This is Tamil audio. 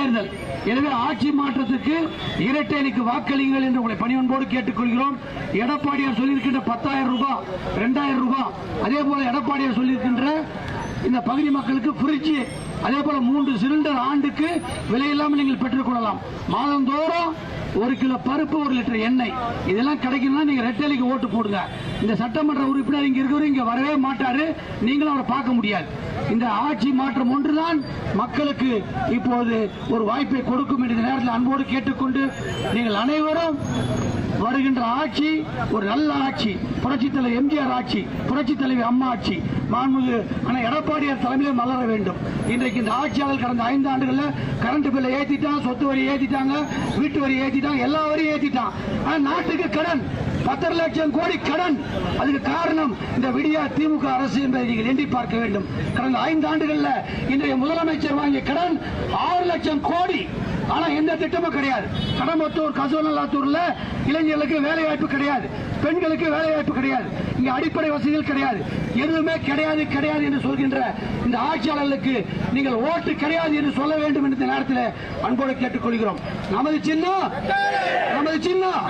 தேர்தல். எனவே ஆட்சி மாற்றத்துக்கு இரட்டை இலைக்கு வாக்களியுங்கள் என்று உங்களை பணிவன்போடு கேட்டுக்கொள்கிறோம். எடப்பாடியார் சொல்லியிருக்கின்ற 10,000 ரூபாய் 2,000 ரூபாய், அதே போல எடப்பாடியார் சொல்லியிருக்கின்ற இந்த பகுதி மக்களுக்கு ஃப்ரிட்ஜ், அதே போல 3 சிலிண்டர் ஆண்டுக்கு விலையில்லாமல் நீங்கள் பெற்றுக் கொள்ளலாம். மாதந்தோறும் 1 கிலோ பருப்பு, 1 லிட்டர் எண்ணெய், இதெல்லாம் கிடைக்கணும்னா நீங்க ரெட்டலைக்கு ஓட்டு போடுங்க. இந்த சட்டமன்ற உறுப்பினர் இங்க இருக்கிறவர் இங்க வரவே மாட்டாரு, நீங்களும் அவரை பார்க்க முடியாது. இந்த ஆட்சி மாற்றம் ஒன்றுதான் மக்களுக்கு இப்போது ஒரு வாய்ப்பை கொடுக்கும் என்ற நேரத்தில் அன்போடு கேட்டுக்கொண்டு, நீங்கள் அனைவரும் வருகின்ற ஆட்சி ஒரு நல்ல ஆட்சி, புரட்சி தலைவர் எம்ஜிஆர் ஆட்சி, புரட்சி தலைவி அம்மா ஆட்சி, மாண்புமிகு அண்ணா எடப்பாடியார் தலைமையில் மலர வேண்டும். இன்றைக்கு இந்த ஆட்சியாளர் கடந்த 5 ஆண்டுகளில் கரண்ட் பில்லை ஏற்றிட்டாங்க, சொத்து வரி ஏற்றிட்டாங்க, வீட்டு வரி ஏற்றிட்டாங்க, எல்லா வரியும் ஏற்றிட்டான். ஆனால் நாட்டுக்கு கடன் 10 லட்சம் கோடி கடன். அதுக்கு காரணம் இந்த விடியா திமுக அரசு என்பதை நீங்கள் எண்ணி பார்க்க வேண்டும். கடந்த 5 ஆண்டுகளில் இன்றைய முதலமைச்சர் வாங்கிய கடன் 6 லட்சம் கோடி. ஆனா எந்த திட்டமும் கிடையாது. கடம்பத்தூர், கசவநல்லாத்தூர்ல இளைஞர்களுக்கு வேலை வாய்ப்பு கிடையாது, பெண்களுக்கு வேலை வாய்ப்பு கிடையாது, இங்க அடிப்படை வசதிகள் கிடையாது, எதுவுமே கிடையாது கிடையாது என்று சொல்கின்ற இந்த ஆட்சியாளர்களுக்கு நீங்கள் ஓட்டு கிடையாது என்று சொல்ல வேண்டும் என்ற நேரத்தில் அன்போடு கேட்டுக்கொள்கிறோம். நமது சின்னம்